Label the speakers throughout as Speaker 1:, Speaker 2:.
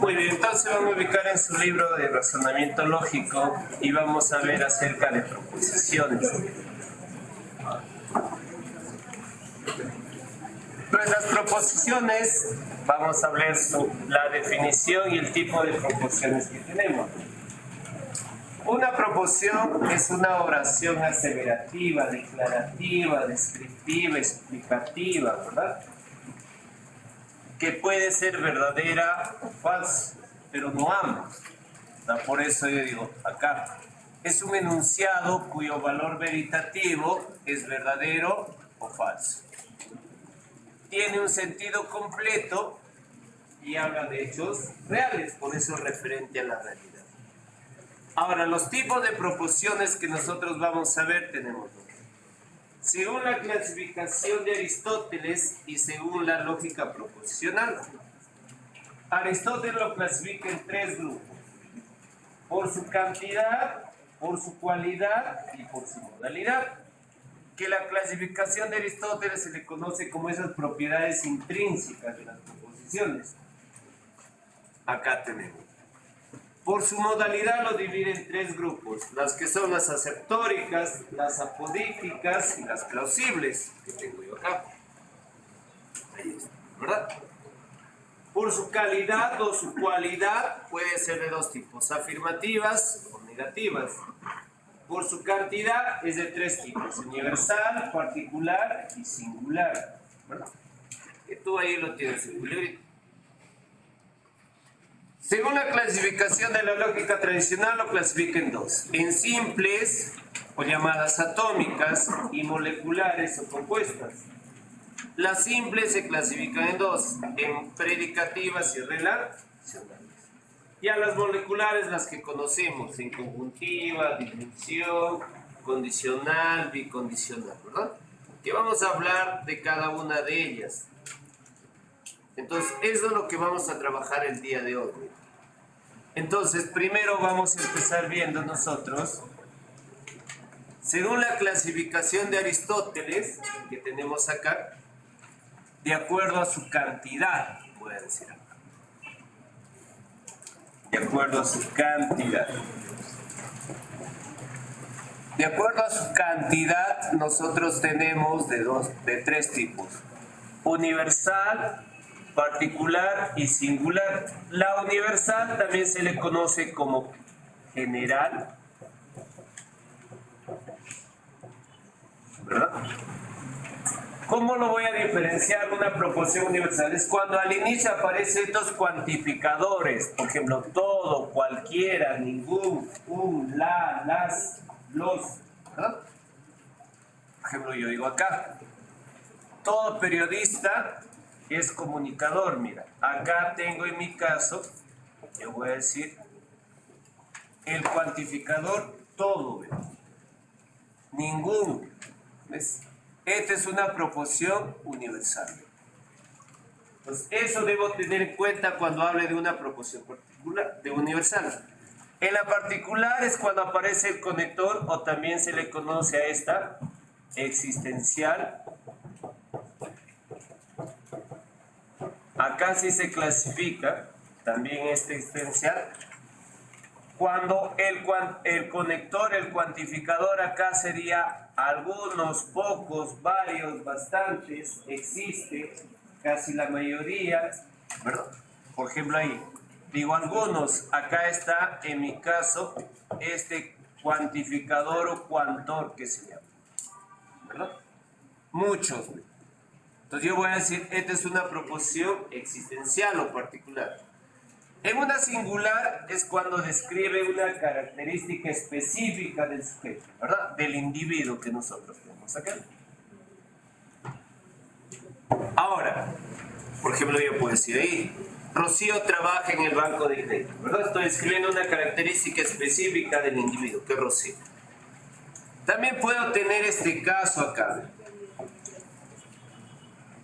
Speaker 1: Muy bien, entonces vamos a ubicar en su libro de razonamiento lógico y vamos a ver acerca de proposiciones. Pues las proposiciones, vamos a ver la definición y el tipo de proposiciones que tenemos. Una proposición es una oración aseverativa, declarativa, descriptiva, explicativa, ¿verdad? Que puede ser verdadera o falsa, pero no ambas. Por eso yo digo acá, es un enunciado cuyo valor veritativo es verdadero o falso. Tiene un sentido completo y habla de hechos reales, por eso es referente a la realidad. Ahora, los tipos de proposiciones que nosotros vamos a ver tenemos dos. Según la clasificación de Aristóteles y según la lógica proposicional. Aristóteles lo clasifica en tres grupos: por su cantidad, por su cualidad y por su modalidad. Que la clasificación de Aristóteles se le conoce como esas propiedades intrínsecas de las proposiciones. Acá tenemos. Por su modalidad lo divide en tres grupos: las que son las aceptóricas, las apodícticas y las plausibles, que tengo yo acá. Ahí está, ¿verdad? Por su calidad o su cualidad puede ser de dos tipos: afirmativas o negativas. Por su cantidad es de tres tipos: universal, particular y singular, ¿verdad? Que tú ahí lo tienes en tu librito. Según la clasificación de la lógica tradicional, lo clasifica en dos: en simples o llamadas atómicas y moleculares o compuestas. Las simples se clasifican en dos: en predicativas y relacionales. Y a las moleculares, las que conocemos, en conjuntiva, disyunción, condicional, bicondicional, ¿verdad? Que vamos a hablar de cada una de ellas. Entonces, eso es lo que vamos a trabajar el día de hoy. Entonces, primero vamos a empezar viendo nosotros, según la clasificación de Aristóteles, que tenemos acá, de acuerdo a su cantidad, voy a decir acá. De acuerdo a su cantidad. De acuerdo a su cantidad, nosotros tenemos de tres tipos: universal, particular y singular. La universal también se le conoce como general, ¿verdad? ¿Cómo lo voy a diferenciar una proposición universal? Es cuando al inicio aparecen estos cuantificadores, por ejemplo, todo, cualquiera, ningún, un, la, las, los, ¿verdad? Por ejemplo, yo digo acá, todo periodista es comunicador. Mira, acá tengo en mi caso, yo voy a decir, el cuantificador todo, ¿ves? Ningún, ¿ves? Esta es una proposición universal. Entonces, eso debo tener en cuenta cuando hable de una proposición particular, de universal. En la particular es cuando aparece el conector, o también se le conoce a esta existencial. Acá sí se clasifica también este existencial. Cuando el conector, el cuantificador, acá sería algunos, pocos, varios, bastantes, existe, casi la mayoría, ¿verdad? Por ejemplo ahí, digo algunos, acá está en mi caso este cuantificador o cuantor que se llama, ¿verdad? Muchos. Entonces yo voy a decir, esta es una proposición existencial o particular. En una singular es cuando describe una característica específica del sujeto, ¿verdad? Del individuo que nosotros tenemos acá. Ahora, por ejemplo, yo puedo decir ahí, Rocío trabaja en el banco de crédito, ¿verdad? Estoy describiendo una característica específica del individuo, que es Rocío. También puedo tener este caso acá.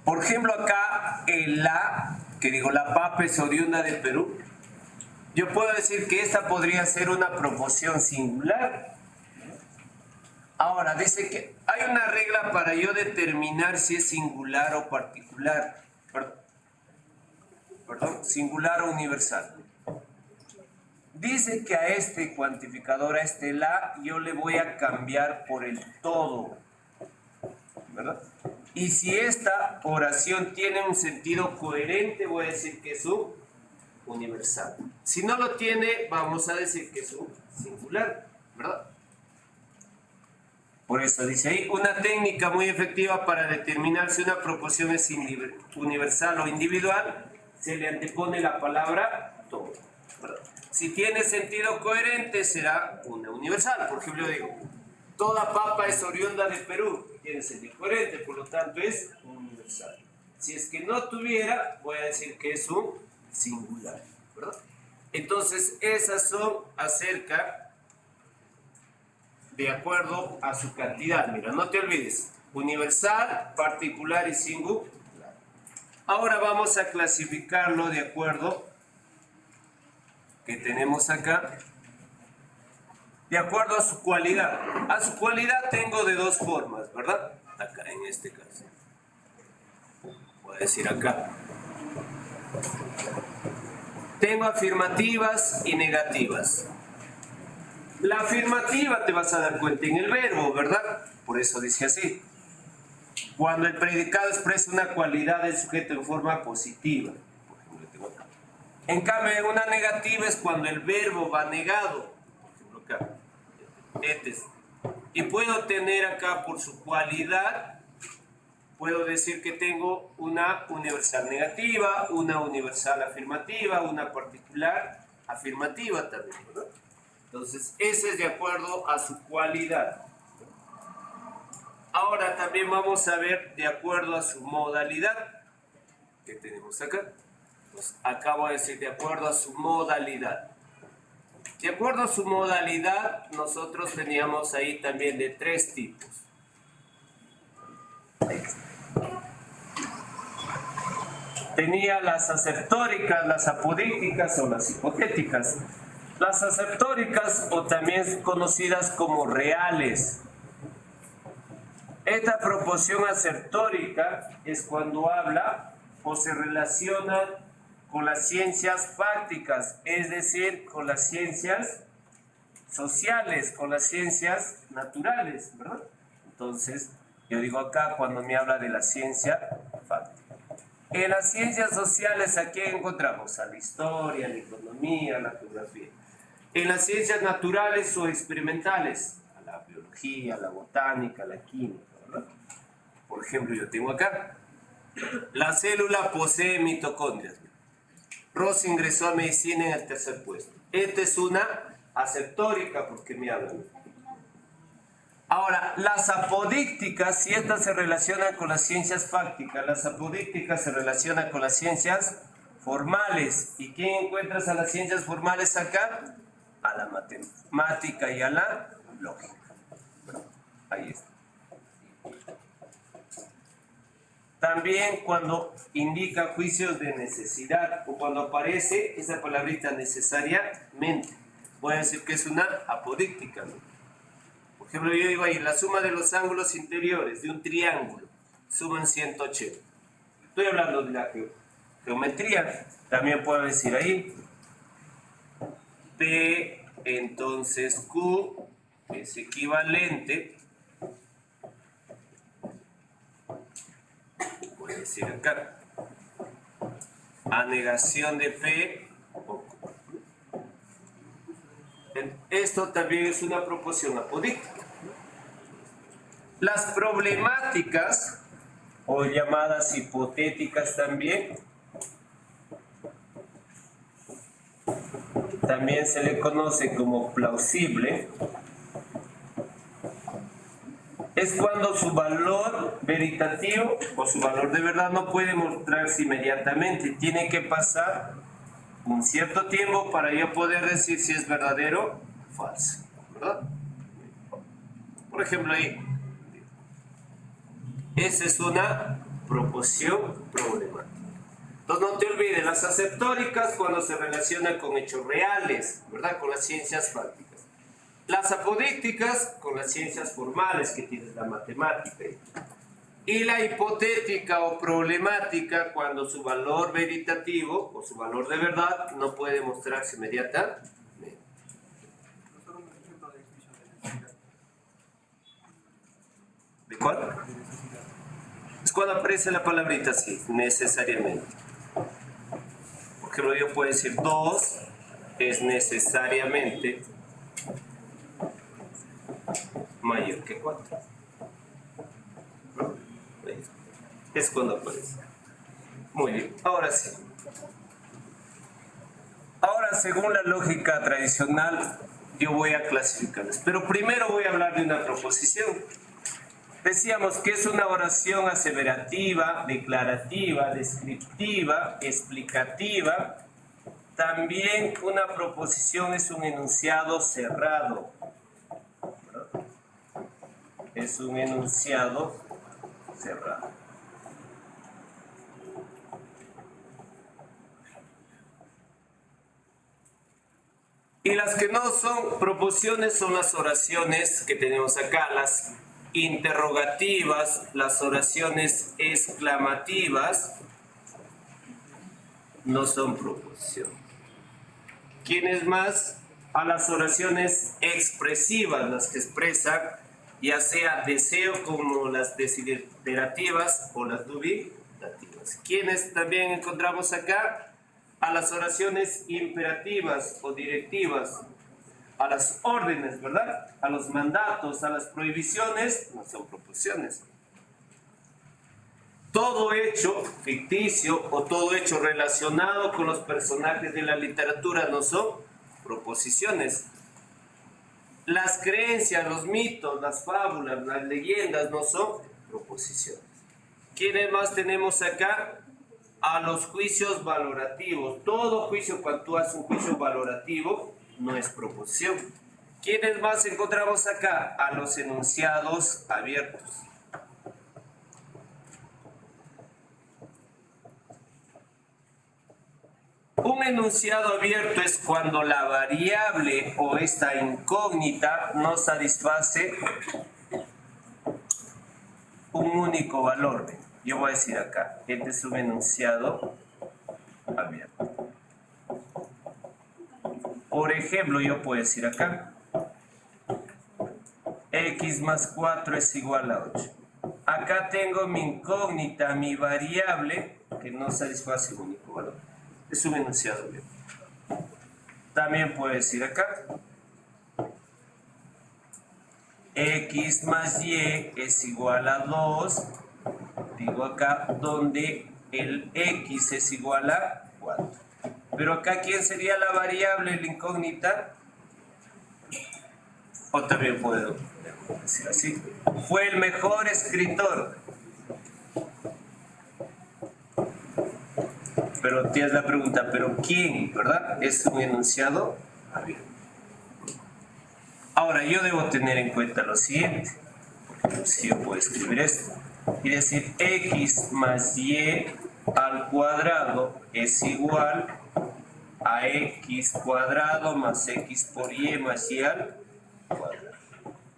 Speaker 1: Por ejemplo, acá en la, que digo, la papa es oriunda de Perú. Yo puedo decir que esta podría ser una proposición singular. Ahora, dice que hay una regla para yo determinar si es singular o particular. perdón, singular o universal. Dice que a este cuantificador, a este la, yo le voy a cambiar por el todo, ¿verdad? Y si esta oración tiene un sentido coherente, voy a decir que es un universal. Si no lo tiene, vamos a decir que es un singular, ¿verdad? Por eso dice ahí, una técnica muy efectiva para determinar si una proposición es universal o individual, se le antepone la palabra todo, ¿verdad? Si tiene sentido coherente, será una universal. Por ejemplo, yo digo, toda papa es oriunda de Perú, tiene sentido coherente, por lo tanto es universal. Si es que no tuviera, voy a decir que es un singular, ¿verdad? Entonces, esas son acerca, de acuerdo a su cantidad. Mira, no te olvides, universal, particular y singular. Ahora vamos a clasificarlo de acuerdo que tenemos acá, de acuerdo a su cualidad. A su cualidad tengo de dos formas, ¿verdad? Acá en este caso. Voy a decir acá. Tengo afirmativas y negativas. La afirmativa te vas a dar cuenta en el verbo, ¿verdad? Por eso dice así. Cuando el predicado expresa una cualidad del sujeto en forma positiva. Por ejemplo, tengo acá. En cambio, una negativa es cuando el verbo va negado. Por ejemplo, acá. Este es. Y puedo tener acá por su cualidad, puedo decir que tengo una universal negativa, una universal afirmativa, una particular afirmativa también, ¿verdad? Entonces, ese es de acuerdo a su cualidad. Ahora también vamos a ver de acuerdo a su modalidad. ¿Qué tenemos acá? Pues acá voy a decir de acuerdo a su modalidad. De acuerdo a su modalidad, nosotros teníamos ahí también de tres tipos. Tenía las aceptóricas, las apodícticas o las hipotéticas. Las aceptóricas, o también conocidas como reales. Esta proposición aceptórica es cuando habla o se relaciona con las ciencias fácticas, es decir, con las ciencias sociales, con las ciencias naturales, ¿verdad? Entonces, yo digo acá cuando me habla de la ciencia fáctica. En las ciencias sociales, ¿a qué encontramos? A la historia, la economía, la geografía. En las ciencias naturales o experimentales, a la biología, la botánica, la química, ¿verdad? Por ejemplo, yo tengo acá, la célula posee mitocondrias. Ross ingresó a medicina en el tercer puesto. Esta es una aceptórica porque me hablan. Ahora, las apodícticas, si estas se relacionan con las ciencias fácticas, las apodícticas se relacionan con las ciencias formales. ¿Y quién encuentras a las ciencias formales acá? A la matemática y a la lógica. Ahí está. También cuando indica juicios de necesidad o cuando aparece esa palabrita necesariamente, voy a decir que es una apodíctica, ¿no? Por ejemplo, yo digo ahí, la suma de los ángulos interiores de un triángulo suman 180. Estoy hablando de la geometría. También puedo decir ahí, P, entonces Q es equivalente, voy a decir acá, a negación de P o Q. Esto también es una proporción apodíctica. Las problemáticas, o llamadas hipotéticas también se le conoce como plausible. Es cuando su valor veritativo o su valor de verdad no puede mostrarse inmediatamente. Tiene que pasar un cierto tiempo para yo poder decir si es verdadero o falso, ¿verdad? Por ejemplo ahí, esa es una proposición problemática. Entonces no te olvides, las aceptóricas cuando se relacionan con hechos reales, ¿verdad? Con las ciencias fácticas. Las apodícticas con las ciencias formales que tienes la matemática. Y la hipotética o problemática cuando su valor veritativo o su valor de verdad no puede mostrarse inmediatamente. ¿De cuál? Es cuando aparece la palabrita así, necesariamente. Por ejemplo, yo puedo decir 2 es necesariamente mayor que 4. Es cuando aparece. Muy bien, ahora sí. Ahora, según la lógica tradicional, yo voy a clasificarlas. Pero primero voy a hablar de una proposición. Decíamos que es una oración aseverativa, declarativa, descriptiva, explicativa. También una proposición es un enunciado cerrado. Es un enunciado cerrado. Y las que no son proposiciones son las oraciones que tenemos acá, las interrogativas, las oraciones exclamativas, no son proposiciones. ¿Quiénes más? A las oraciones expresivas, las que expresan ya sea deseo como las desiderativas o las dubitativas. ¿Quiénes también encontramos acá? A las oraciones imperativas o directivas, a las órdenes, ¿verdad? A los mandatos, a las prohibiciones, no son proposiciones. Todo hecho ficticio o todo hecho relacionado con los personajes de la literatura no son proposiciones. Las creencias, los mitos, las fábulas, las leyendas no son proposiciones. ¿Quiénes más tenemos acá? A los juicios valorativos. Todo juicio, cuando tú haces un juicio valorativo, no es proposición. ¿Quiénes más encontramos acá? A los enunciados abiertos. Un enunciado abierto es cuando la variable o esta incógnita no satisface un único valor. Yo voy a decir acá, este es un enunciado abierto. Por ejemplo, yo puedo decir acá, x más 4 es igual a 8. Acá tengo mi incógnita, mi variable, que no satisface un único valor. Es un enunciado abierto. También puedo decir acá, x más y es igual a 2, digo acá, donde el x es igual a 4. Pero acá, ¿quién sería la variable, la incógnita? O también puedo decir así, fue el mejor escritor. Pero tienes la pregunta, ¿pero quién? ¿Verdad? Es un enunciado abierto. Ahora, yo debo tener en cuenta lo siguiente. Si yo puedo escribir esto y decir x más y al cuadrado es igual a x cuadrado más x por y más y al cuadrado.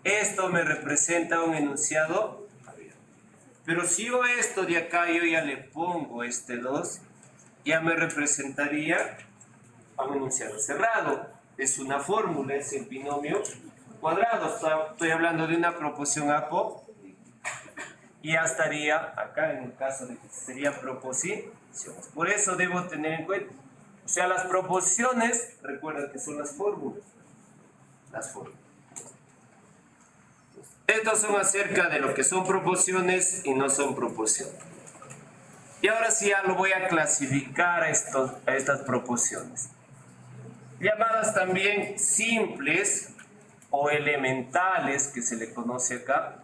Speaker 1: Esto me representa un enunciado abierto. Pero si yo esto de acá, yo ya le pongo este 2, ya me representaría a un enunciado cerrado. Es una fórmula, es el binomio cuadrado. Estoy hablando de una proposición apócrifa. Y ya estaría acá en el caso de que sería proposición. Por eso debo tener en cuenta. O sea, las proposiciones, recuerda que son las fórmulas. Las fórmulas. Estos son acerca de lo que son proposiciones y no son proposiciones. Y ahora sí ya lo voy a clasificar a estas proposiciones. Llamadas también simples o elementales, que se le conoce acá,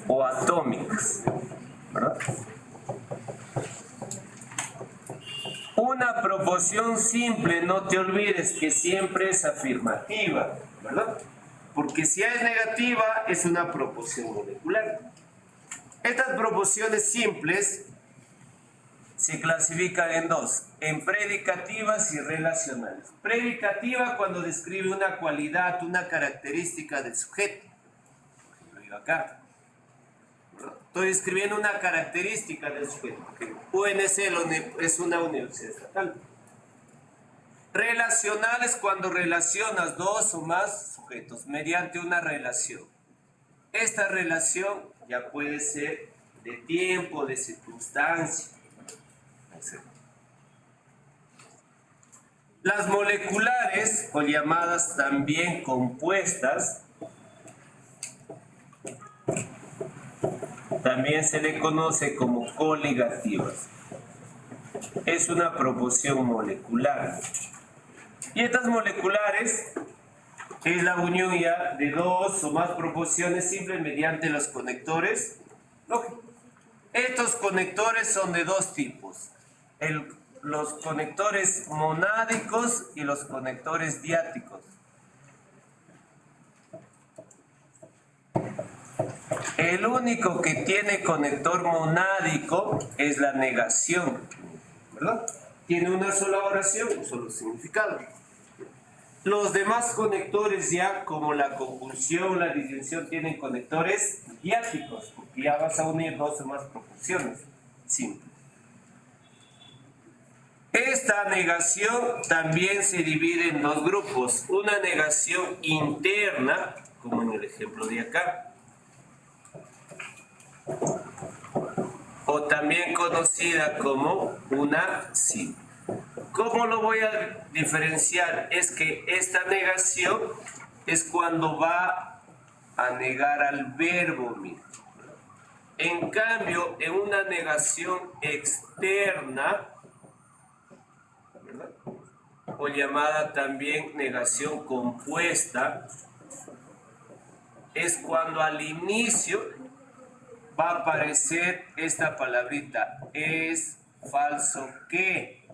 Speaker 1: o atómicas, ¿verdad? Una proposición simple, no te olvides que siempre es afirmativa, ¿verdad? Porque si es negativa, es una proposición molecular. Estas proposiciones simples se clasifican en dos, en predicativas y relacionales. Predicativa cuando describe una cualidad, una característica del sujeto. ejemplo acá. Estoy escribiendo una característica del sujeto. UNC es una universidad estatal. Relacional es cuando relacionas dos o más sujetos mediante una relación. Esta relación ya puede ser de tiempo, de circunstancia. Las moleculares, o llamadas también compuestas, también se le conoce como coligativas. Es una proporción molecular. Y estas moleculares es la unión ya de dos o más proporciones simples mediante los conectores lógicos. Estos conectores son de dos tipos. Los conectores monádicos y los conectores diáticos. El único que tiene conector monádico es la negación, ¿verdad? Tiene una sola oración, un solo significado. Los demás conectores ya, como la conjunción, la disyunción, tienen conectores diáticos, porque ya vas a unir dos o más proporciones. Simple. Esta negación también se divide en dos grupos. Una negación interna, como en el ejemplo de acá, o también conocida como una simple. ¿Cómo lo voy a diferenciar? Es que esta negación es cuando va a negar al verbo mismo. En cambio, en una negación externa, ¿verdad?, o llamada también negación compuesta, es cuando al inicio va a aparecer esta palabrita: es falso que,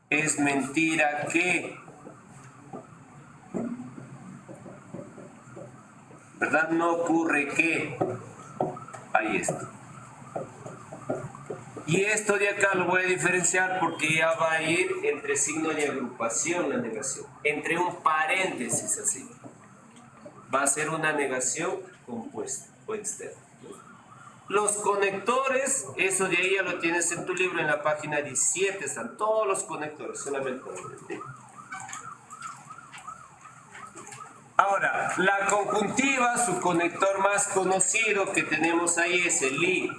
Speaker 1: es mentira que, ¿verdad? No ocurre que. Ahí está. Y esto de acá lo voy a diferenciar porque ya va a ir entre signo de agrupación la negación, entre un paréntesis así. Va a ser una negación compuesta o externa. Los conectores, eso de ahí ya lo tienes en tu libro en la página 17, están todos los conectores, solamente. Ahora, la conjuntiva, su conector más conocido que tenemos ahí es el y,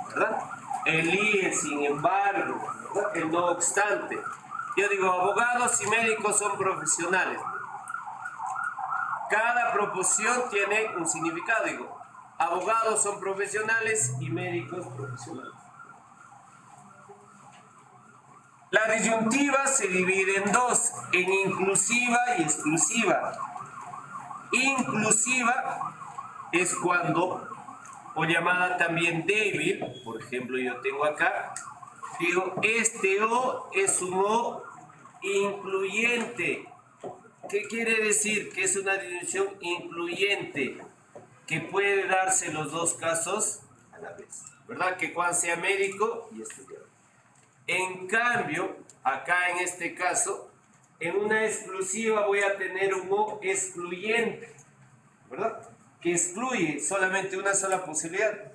Speaker 1: ¿verdad? El y, el sin embargo, ¿verdad?, el no obstante. Yo digo, abogados y médicos son profesionales. Cada proposición tiene un significado, digo. Abogados son profesionales y médicos profesionales. La disyuntiva se divide en dos, en inclusiva y exclusiva. Inclusiva es cuando, o llamada también débil, por ejemplo yo tengo acá, digo, este o es un o incluyente. ¿Qué quiere decir? Que es una disyunción incluyente, que puede darse los dos casos a la vez, ¿verdad? Que Juan sea médico y estudiante. En cambio, acá en este caso, en una exclusiva voy a tener un o excluyente, ¿verdad?, que excluye solamente una sola posibilidad.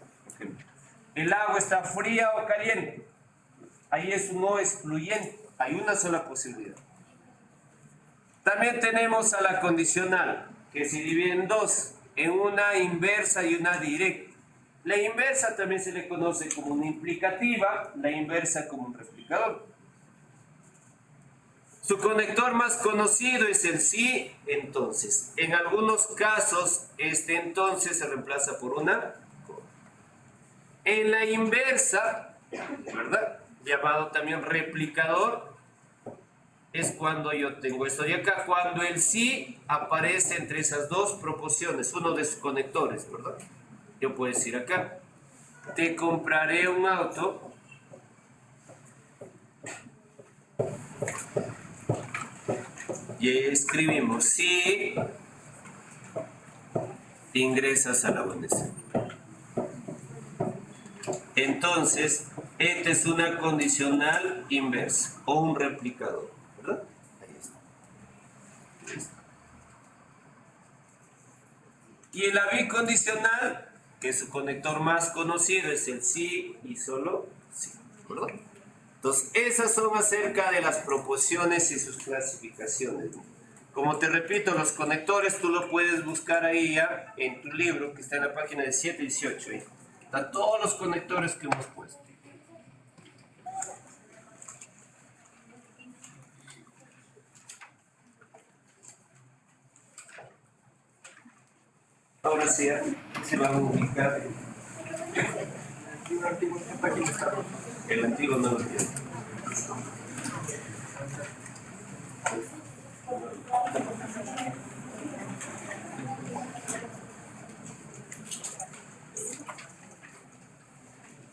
Speaker 1: El agua está fría o caliente. Ahí es un o excluyente, hay una sola posibilidad. También tenemos a la condicional, que se divide en dos, en una inversa y una directa. La inversa también se le conoce como una implicativa, la inversa como un replicador. Su conector más conocido es el sí, entonces. En algunos casos, este entonces se reemplaza por una coma. En la inversa, ¿verdad?, llamado también replicador, es cuando yo tengo esto de acá, cuando el sí aparece entre esas dos proporciones, uno de sus conectores, ¿verdad? Yo puedo decir acá, te compraré un auto y escribimos si ingresas a la UNES. Entonces, esta es una condicional inversa o un replicador, ¿verdad? Ahí está. Y en la bicondicional, que su conector más conocido es el sí y solo sí, ¿verdad? Entonces, esas son acerca de las proporciones y sus clasificaciones. Como te repito, los conectores tú lo puedes buscar ahí ya en tu libro, que está en la página de 7 y 18. ¿Eh? Están todos los conectores que hemos puesto. Ahora sí, se van a ubicar. El antiguo no lo tiene.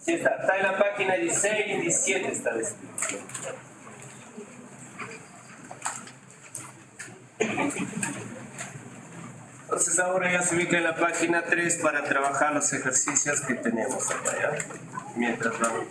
Speaker 1: Sí, está en la página 16 y 17 está descrito. Entonces ahora ya se ubica en la página 3 para trabajar los ejercicios que tenemos acá, ¿ya? Mientras vamos.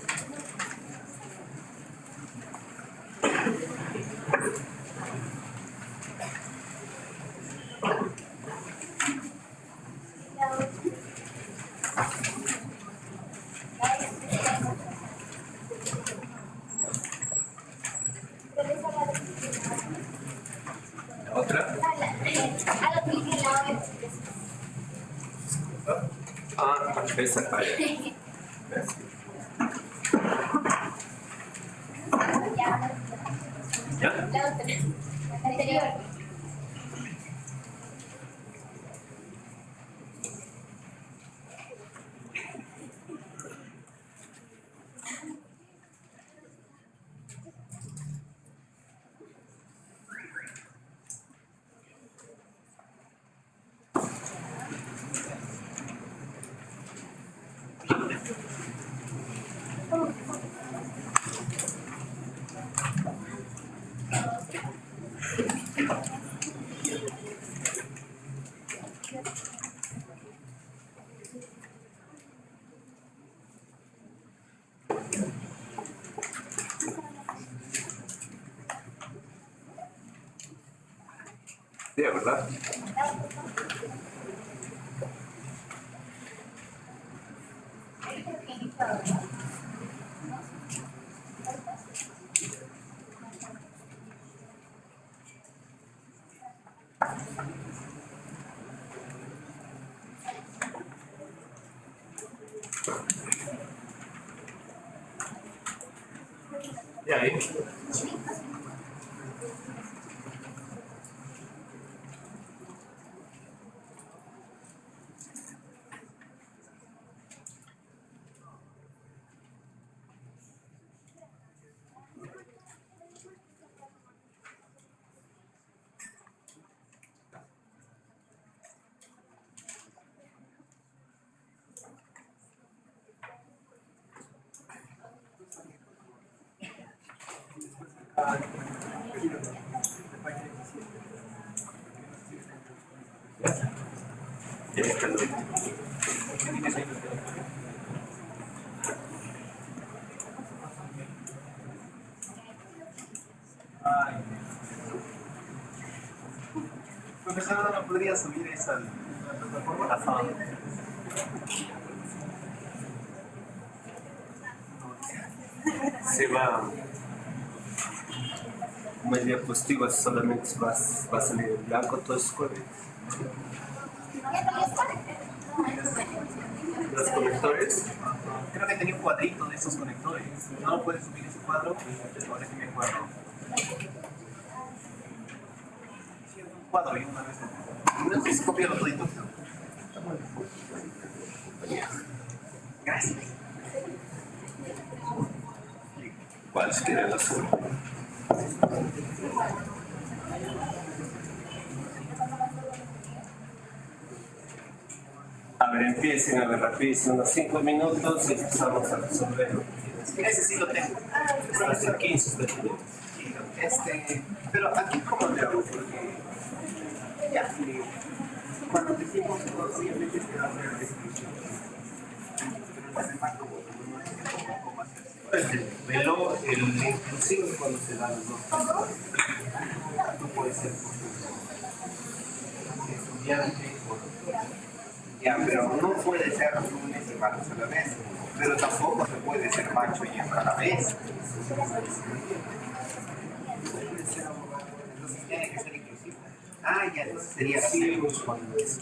Speaker 1: ¿Otra? Ah, esa falla. ¿Ya?
Speaker 2: La anterior.
Speaker 1: Sí, ¿verdad? Ya, ahí. Ya está.
Speaker 3: Profesor, ¿no podría subir esa a la plataforma?
Speaker 1: Se va. Como el diapositiva solamente va a salir en blanco, todo es correcto. Los conectores.
Speaker 3: Creo que tenía un cuadrito de esos conectores. ¿No puedes subir ese cuadro? Ahora que me acuerdo. Sí, un cuadro y una vez. Entonces copiarlo todito. Gracias.
Speaker 1: ¿Cuál se quiere el azul? A ver, empiecen a ver rapidísimo, unos 5 minutos y empezamos a resolver.
Speaker 3: Ese sí lo tengo.
Speaker 1: Hasta 15 usted tiene.
Speaker 3: Pero aquí cómo le hago, porque ya, cuando decimos obviamente se va a hacer descripción. Pero el marco cómo hacer.
Speaker 1: El inclusivo es cuando se dan los dos. No puede ser estudiante o
Speaker 3: puede ser lunes y martes a la vez, pero tampoco se puede ser macho y hembra a la vez. Entonces tiene que ser inclusivo. Ah, ya, entonces sería así. Entonces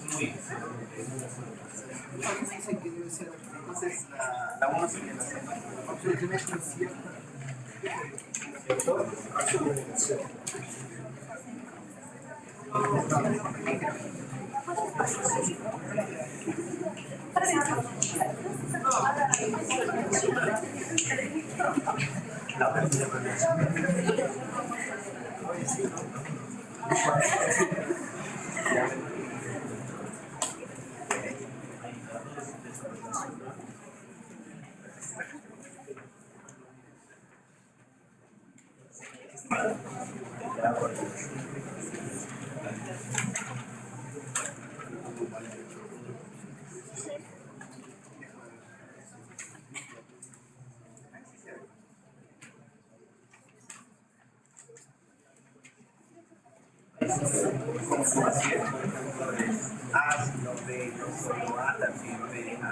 Speaker 3: la 1 sería la segunda. A, sino B, no solo A, también B, A.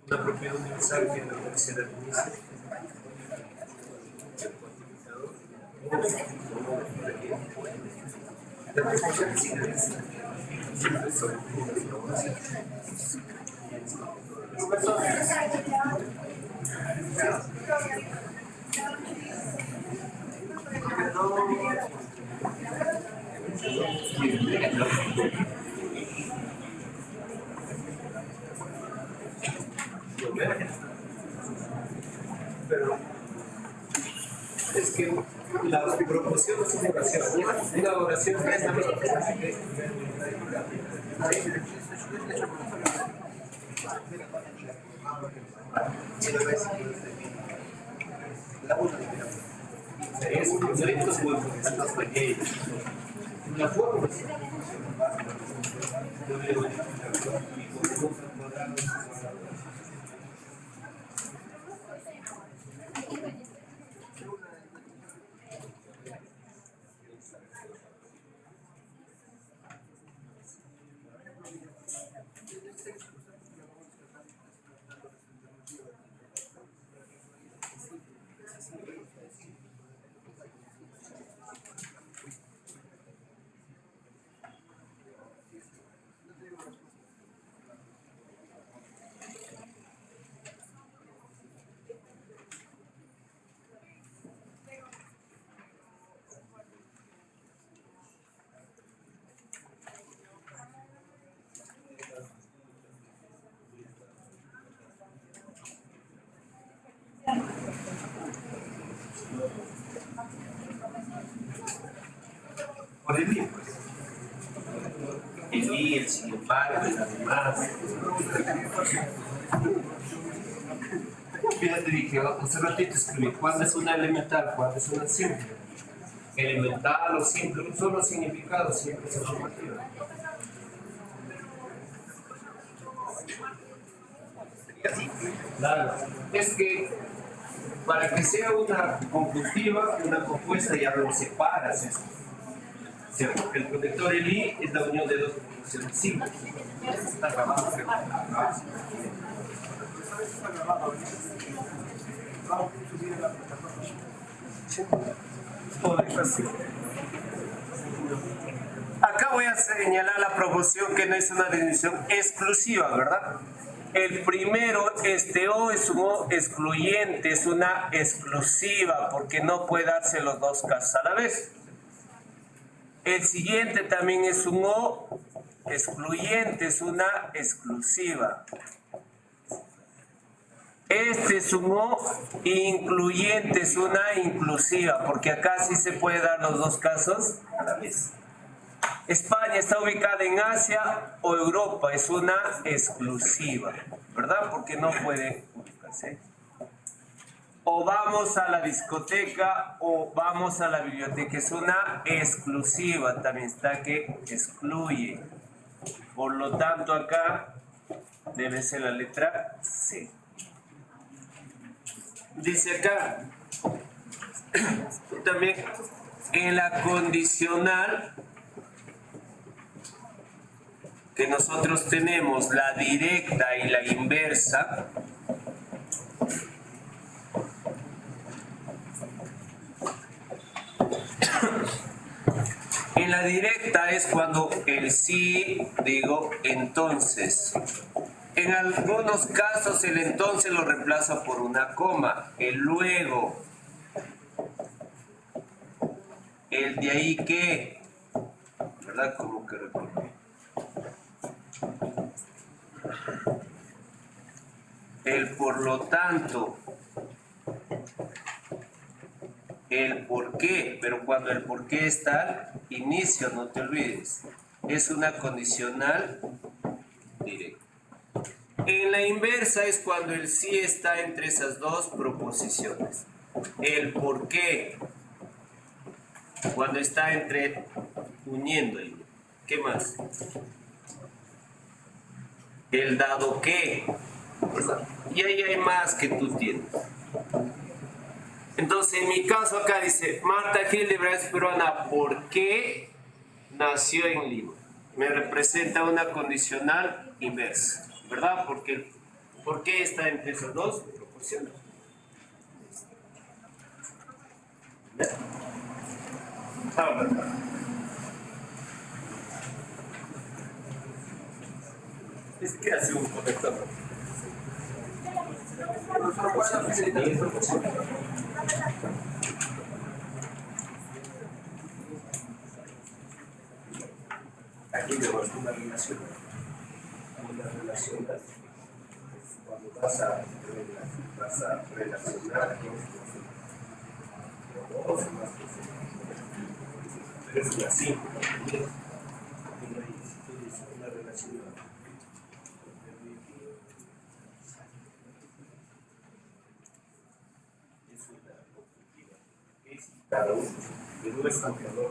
Speaker 1: Una propiedad universal que no puede ser al inicio. La proporción es pero es que la proporción es una oración. Una oración es la misma.
Speaker 3: La 1
Speaker 1: Es un concepto muy pequeño. La forma por el libro. El y, el sin embargo, el además. Ya te dije, hace ratito escribí cuándo es una elemental, cuándo es una simple. Elemental o simple, un solo significado siempre es afirmativo. Claro, es que para que sea una conjuntiva, una compuesta ya lo separas esto. Porque el protector el I es la unión de dos conjunciones simples. Está grabado. Acá voy a señalar la proporción que no es una definición exclusiva, ¿verdad? El primero, este O es un O excluyente, es una exclusiva, porque no puede darse los dos casos a la vez. El siguiente también es un O excluyente, es una exclusiva. Este es un O incluyente, es una inclusiva, porque acá sí se puede dar los dos casos a la vez. España está ubicada en Asia o Europa, es una exclusiva, ¿verdad? Porque no puede ubicarse. o vamos a la discoteca o vamos a la biblioteca. Es una exclusiva, también está que excluye. Por lo tanto, acá debe ser la letra C. Dice acá, también en la condicional que nosotros tenemos, la directa y la inversa, en la directa es cuando el sí, digo entonces. En algunos casos el entonces lo reemplaza por una coma, el luego, el de ahí que, ¿verdad? Como que repite. El por lo tanto, el por qué, pero cuando el por qué está al inicio, no te olvides, es una condicional directa. En la inversa es cuando el sí está entre esas dos proposiciones. El por qué, cuando está entre uniendo. ¿Qué más? El dado que. Y ahí hay más que tú tienes. Entonces, en mi caso acá dice, Marta Hildebrand es peruana, ¿por qué nació en Lima? Me representa una condicional inversa, ¿verdad? Porque ¿por qué está entre esas dos proporciones? Ahora, es que hace un conector. Aquí vemos una relación cuando vas a relacionar pero es así una relación cada uno de nuestro creador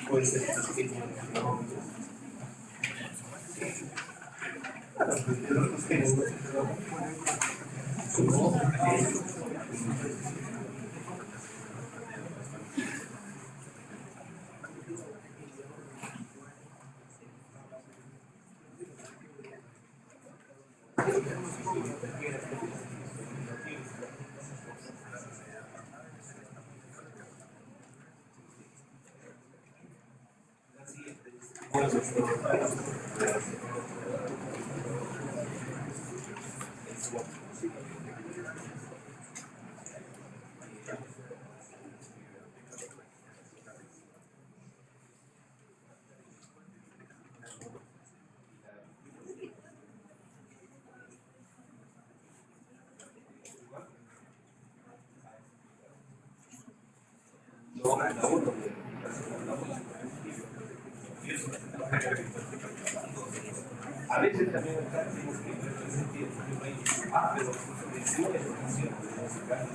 Speaker 1: puede ser pequeño. A veces también acá tenemos que ver el sentido pero si no es ocasión de música,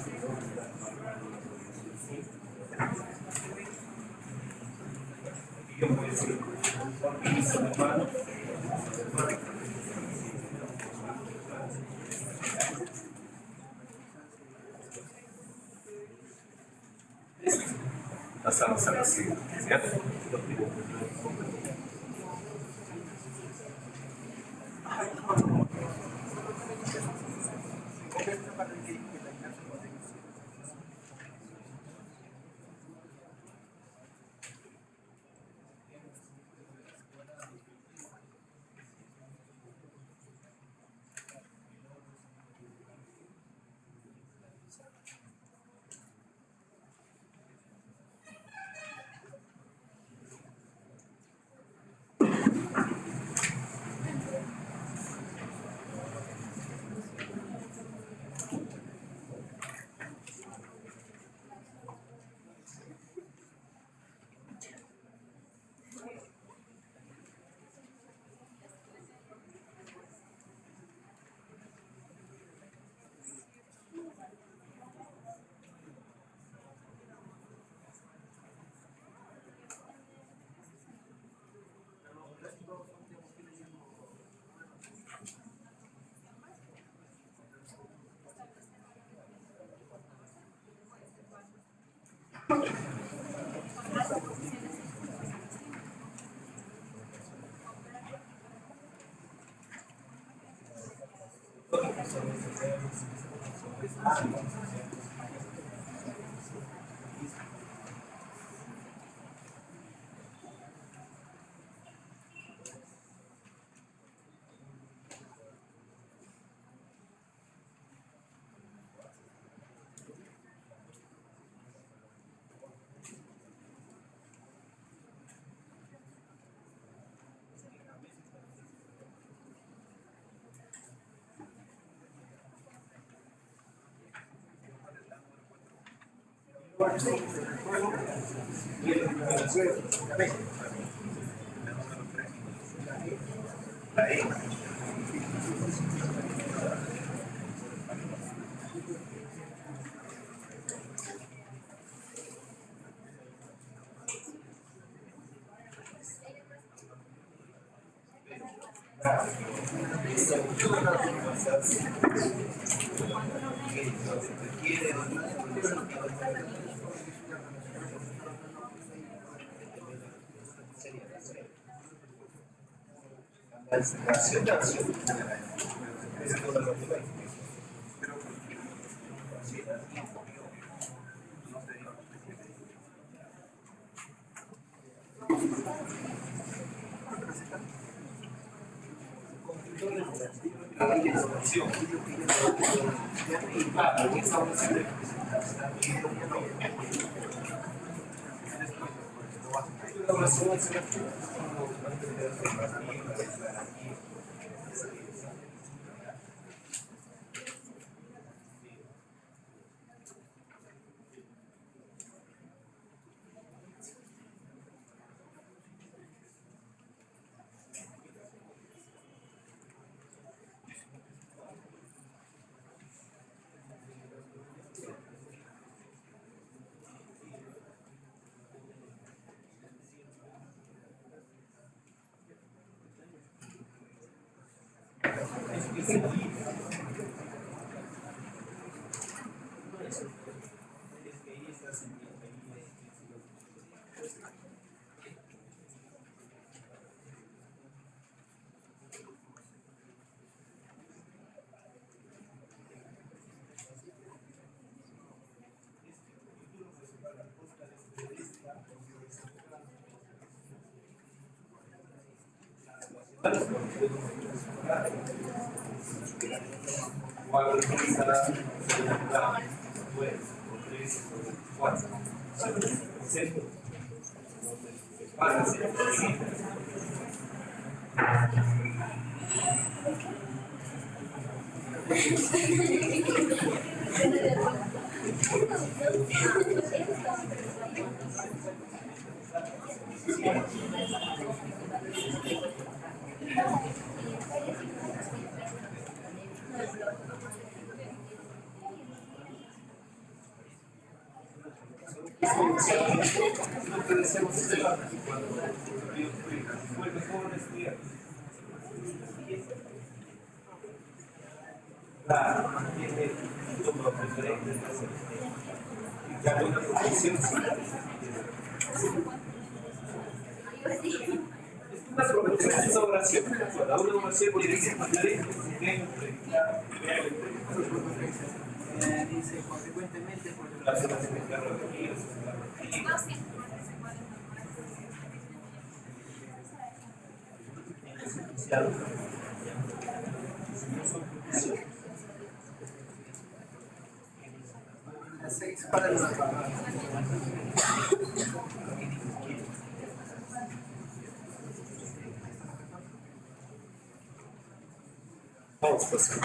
Speaker 1: yo puedo decir, porque mis hermanos, pasamos a la siguiente, ¿cierto?
Speaker 3: Dice consecuentemente por las 6 para el
Speaker 1: vamos pasar.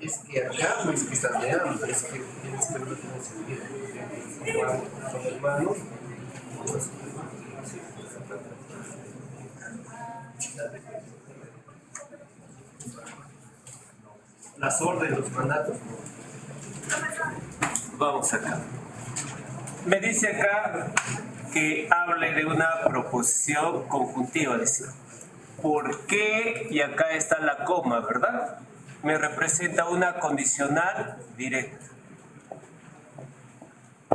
Speaker 3: Es que acá no es que estás llegando, es que tienes que ver cómo se viene. Igual con hermanos, las órdenes, los mandatos.
Speaker 1: Vamos acá. Me dice acá que hable de una proposición conjuntiva, dice. ¿Por qué? Y acá está la coma, ¿verdad? Me representa una condicional directa.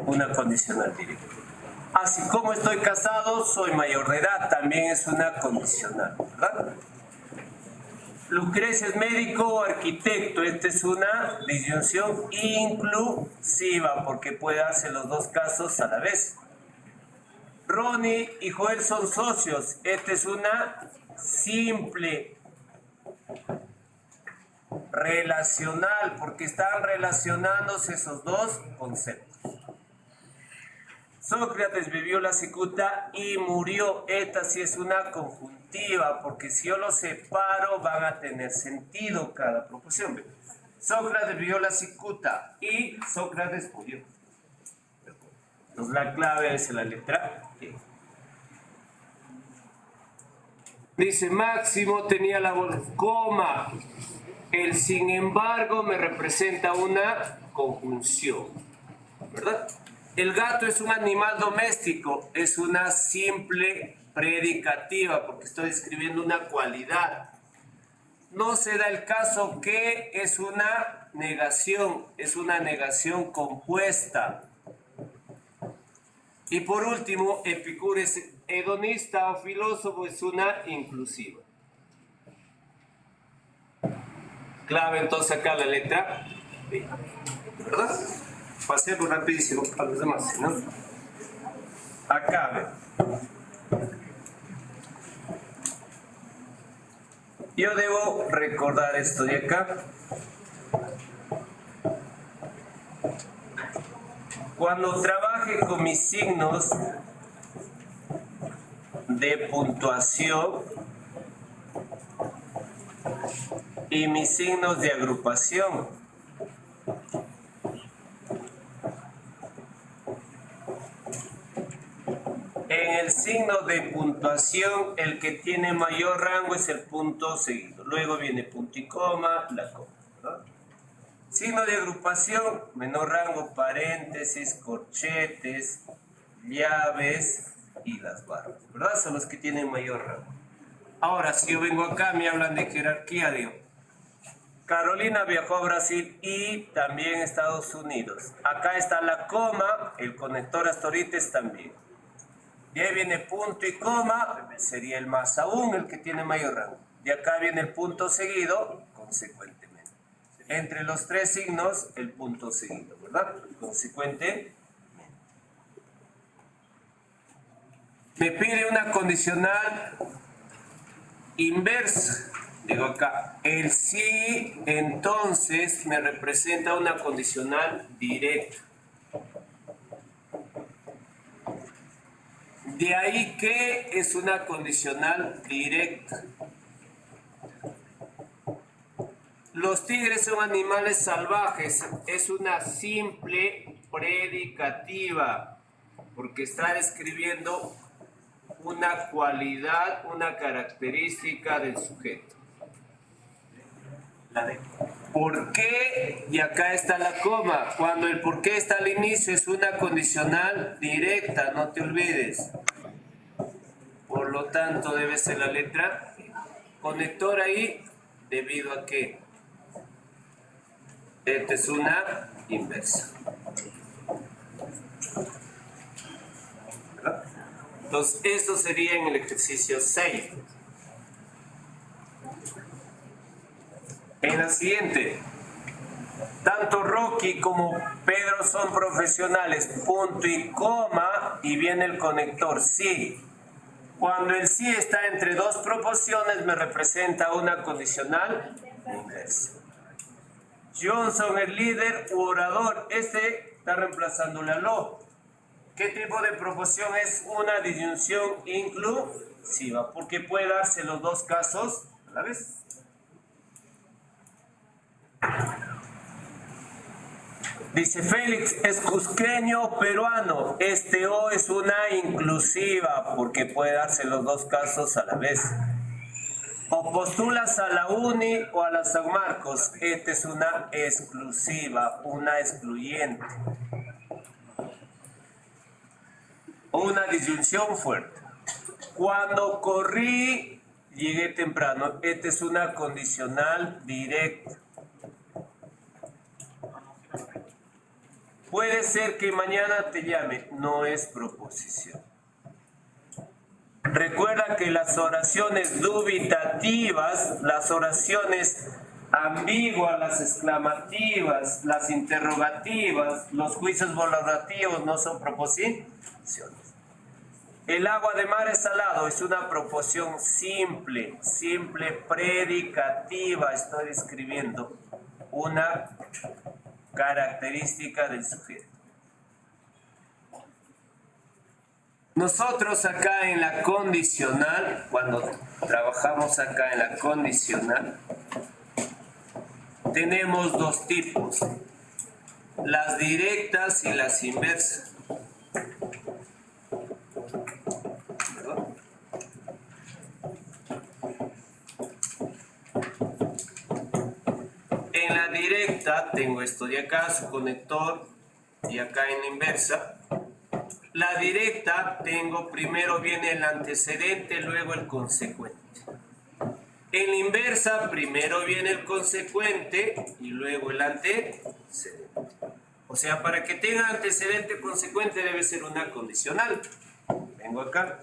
Speaker 1: Una condicional directa. Así como estoy casado, soy mayor de edad, también es una condicional, ¿verdad? Lucrecia es médico o arquitecto, esta es una disyunción inclusiva porque puede darse los dos casos a la vez. Ronnie y Joel son socios, esta es una simple relacional porque están relacionándose esos dos conceptos. Sócrates vivió la cicuta y murió. Esta sí es una conjuntiva, porque si yo los separo van a tener sentido cada proposición. Sócrates vivió la cicuta y Sócrates murió. Entonces la clave es la letra E. Dice Máximo tenía la coma. El sin embargo me representa una conjunción, ¿verdad? El gato es un animal doméstico, es una simple predicativa porque estoy describiendo una cualidad. No se da el caso que es una negación compuesta. Y por último, Epicuro es hedonista o filósofo, es una inclusiva. Clave entonces acá la letra B, ¿verdad? Pasemos rapidísimo a los demás, ¿no? Acá, yo debo recordar esto de acá. Cuando trabaje con mis signos de puntuación y mis signos de agrupación, en el signo de puntuación, el que tiene mayor rango es el punto seguido. Luego viene punto y coma, la coma, ¿verdad? Signo de agrupación, menor rango, paréntesis, corchetes, llaves y las barras, ¿verdad? Son los que tienen mayor rango. Ahora, si yo vengo acá, me hablan de jerarquía, digo. Carolina viajó a Brasil y también a Estados Unidos. Acá está la coma, el conector hasta ahorita es también. De ahí viene punto y coma, sería el más aún, el que tiene mayor rango. De acá viene el punto seguido, consecuentemente. Entre los tres signos, el punto seguido, ¿verdad? Consecuentemente. Me pide una condicional inversa. Digo acá, el sí, entonces, me representa una condicional directa. De ahí que es una condicional directa. Los tigres son animales salvajes. Es una simple predicativa, porque está describiendo una cualidad, una característica del sujeto. La de ¿por qué? Y acá está la coma. Cuando el por qué está al inicio es una condicional directa, no te olvides. Por lo tanto, debe ser la letra conector ahí, debido a que esta es una inversa. ¿Verdad? Entonces, esto sería en el ejercicio 6. En la siguiente, tanto Rocky como Pedro son profesionales, punto y coma, y viene el conector sí. Cuando el sí está entre dos proposiciones, me representa una condicional inversa. Johnson es líder u orador, este está reemplazándole a lo. ¿Qué tipo de proposición es una disyunción inclusiva? Porque puede darse los dos casos a la vez. Dice Félix, es cusqueño peruano. Este O es una inclusiva porque puede darse los dos casos a la vez. O postulas a la UNI o a la San Marcos. Esta es una exclusiva, una excluyente. O una disyunción fuerte. Cuando corrí, llegué temprano. Esta es una condicional directa. Puede ser que mañana te llame, no es proposición. Recuerda que las oraciones dubitativas, las oraciones ambiguas, las exclamativas, las interrogativas, los juicios valorativos no son proposiciones. El agua de mar es salado, es una proposición simple, predicativa. Estoy describiendo una característica del sujeto. Nosotros acá en la condicional, cuando trabajamos acá en la condicional, tenemos dos tipos, las directas y las inversas. En la directa tengo esto de acá, su conector, y acá en la inversa. La directa tengo, primero viene el antecedente, luego el consecuente. En la inversa, primero viene el consecuente y luego el antecedente. O sea, para que tenga antecedente consecuente debe ser una condicional. Vengo acá.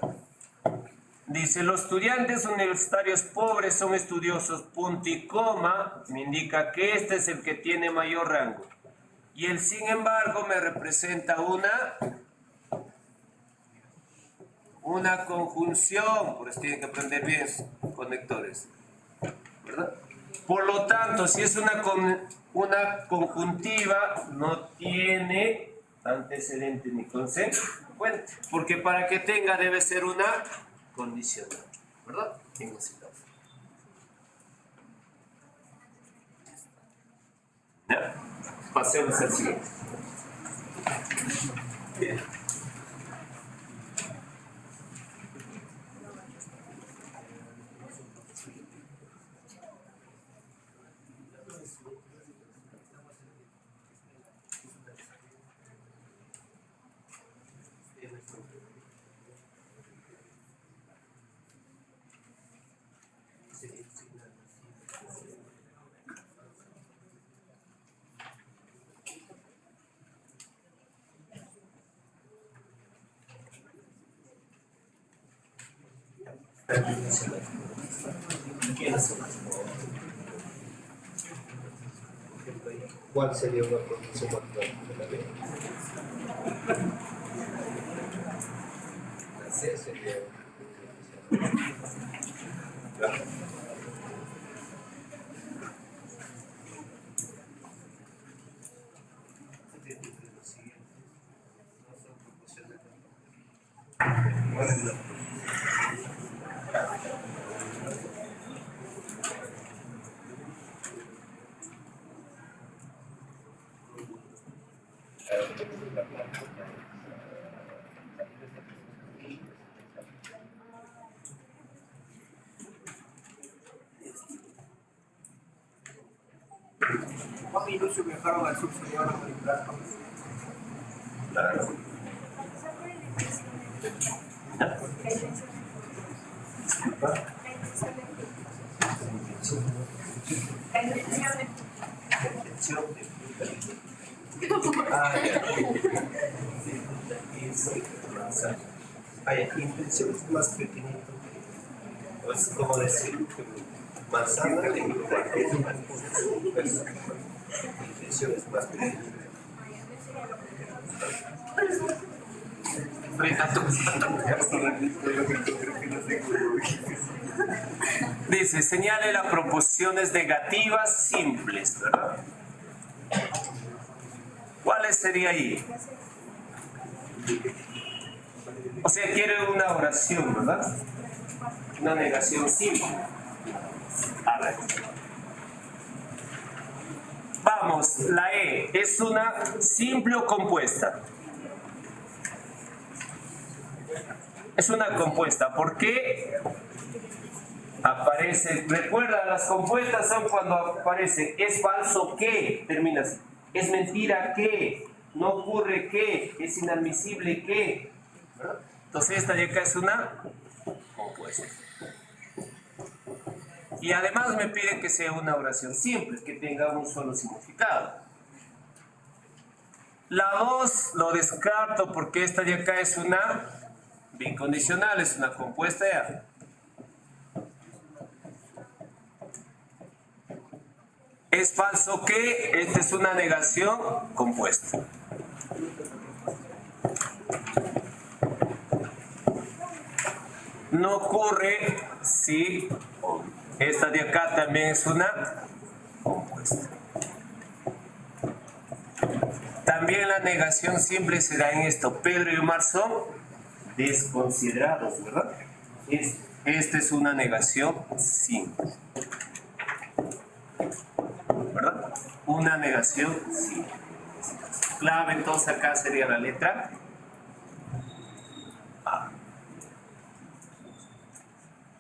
Speaker 1: Dice, los estudiantes universitarios pobres son estudiosos, punto y coma, me indica que este es el que tiene mayor rango. Y el sin embargo me representa una conjunción, por eso tienen que aprender bien conectores, ¿verdad? Por lo tanto, si es una conjuntiva, no tiene antecedente ni consecuente, porque para que tenga debe ser una condicional, ¿verdad? ¿Ya? Pasemos al siguiente. Bien.
Speaker 3: ¿Cuál sería una condición actual de la ley? La C sería claro.
Speaker 4: Juan y Lucio viajaron al sur, se llevaron a manipular.
Speaker 1: Claro.
Speaker 3: Intención es más pequeñito. Es como decir manzana de intención es más pequeñita.
Speaker 1: Dice, señale las proposiciones negativas simples, ¿verdad? ¿Cuáles sería ahí? O sea, quiere una oración, ¿verdad? Una negación simple. A ver. Vamos, la E, ¿es una simple o compuesta? Es una compuesta. ¿Por qué aparece? Recuerda, las compuestas son cuando aparece es falso que, termina así. Es mentira que, no ocurre que, es inadmisible que. ¿Verdad? Entonces esta de acá es una compuesta. Y además me pide que sea una oración simple, que tenga un solo significado. La 2 lo descarto porque esta de acá es una bicondicional, es una compuesta ya. Es falso que esta es una negación compuesta. No ocurre si esta de acá también es una compuesta. También la negación simple será en esto. Pedro y Omar son desconsiderados, ¿verdad? Esta es una negación simple. ¿Verdad? Una negación simple. Clave entonces acá sería la letra A.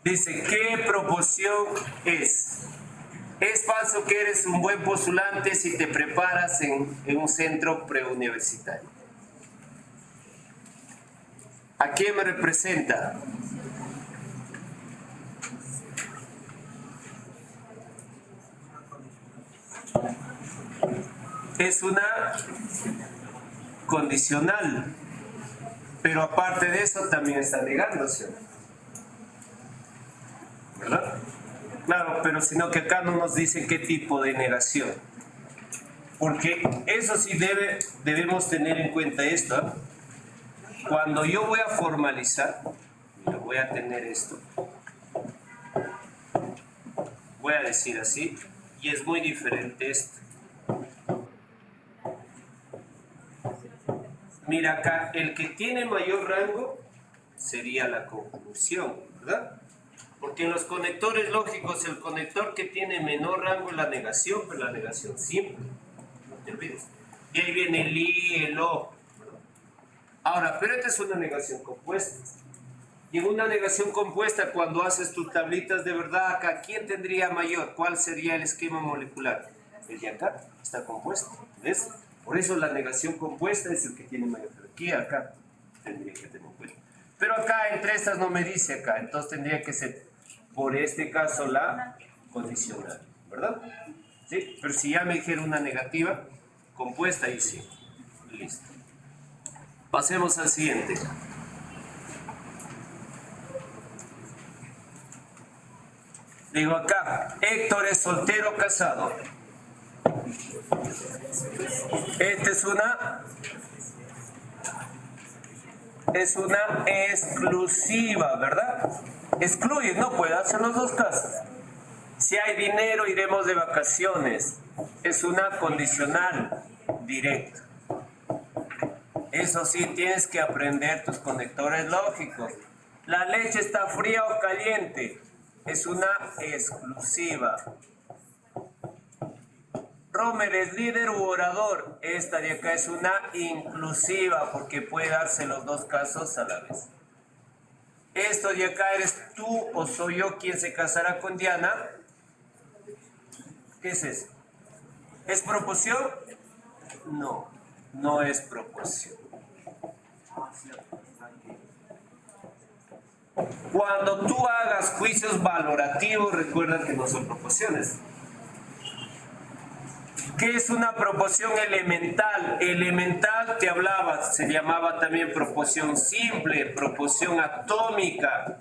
Speaker 1: Dice, ¿qué proporción es? Es falso que eres un buen postulante si te preparas en un centro preuniversitario. ¿A quién me representa? Es una condicional, pero aparte de eso también está negándose, ¿verdad? Claro, pero sino que acá no nos dice qué tipo de negación, porque eso sí debemos tener en cuenta esto, ¿eh? Cuando yo voy a formalizar, mira, voy a tener esto, voy a decir así, y es muy diferente esto. Mira acá, el que tiene mayor rango sería la conclusión, ¿verdad? Porque en los conectores lógicos, el conector que tiene menor rango es la negación, pero la negación simple. No te olvides. Y ahí viene el I, el O. ¿Verdad? Ahora, pero esta es una negación compuesta. Y en una negación compuesta, cuando haces tus tablitas de verdad acá, ¿quién tendría mayor? ¿Cuál sería el esquema molecular? El de acá está compuesto, ¿ves? Por eso la negación compuesta es el que tiene mayor. Pero aquí, acá, tendría que tener en cuenta. Pero acá, entre estas no me dice acá, entonces tendría que ser, por este caso, la condicional, ¿verdad? ¿Sí? Pero si ya me dijera una negativa compuesta, ahí sí. Listo. Pasemos al siguiente. Digo acá, Héctor es soltero o casado. Esta es una exclusiva, ¿verdad? Excluye, no puede hacer los dos casos. Si hay dinero, iremos de vacaciones. Es una condicional directa. Eso sí, tienes que aprender tus conectores lógicos. La leche está fría o caliente. Es una exclusiva. Romer es líder u orador. Esta de acá es una inclusiva porque puede darse los dos casos a la vez. Esto de acá eres tú o soy yo quien se casará con Diana. ¿Qué es eso? ¿Es proporción? No, no es proporción. Cuando tú hagas juicios valorativos, recuerda que no son proporciones. ¿Qué es una proporción elemental? Elemental te hablaba, se llamaba también proporción simple, proporción atómica.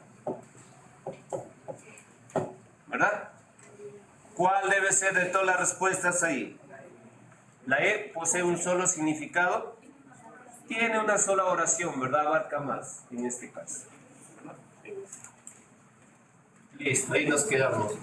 Speaker 1: ¿Verdad? ¿Cuál debe ser de todas las respuestas ahí? La E posee un solo significado. Tiene una sola oración, ¿verdad? Abarca más en este caso. Listo, ahí nos quedamos.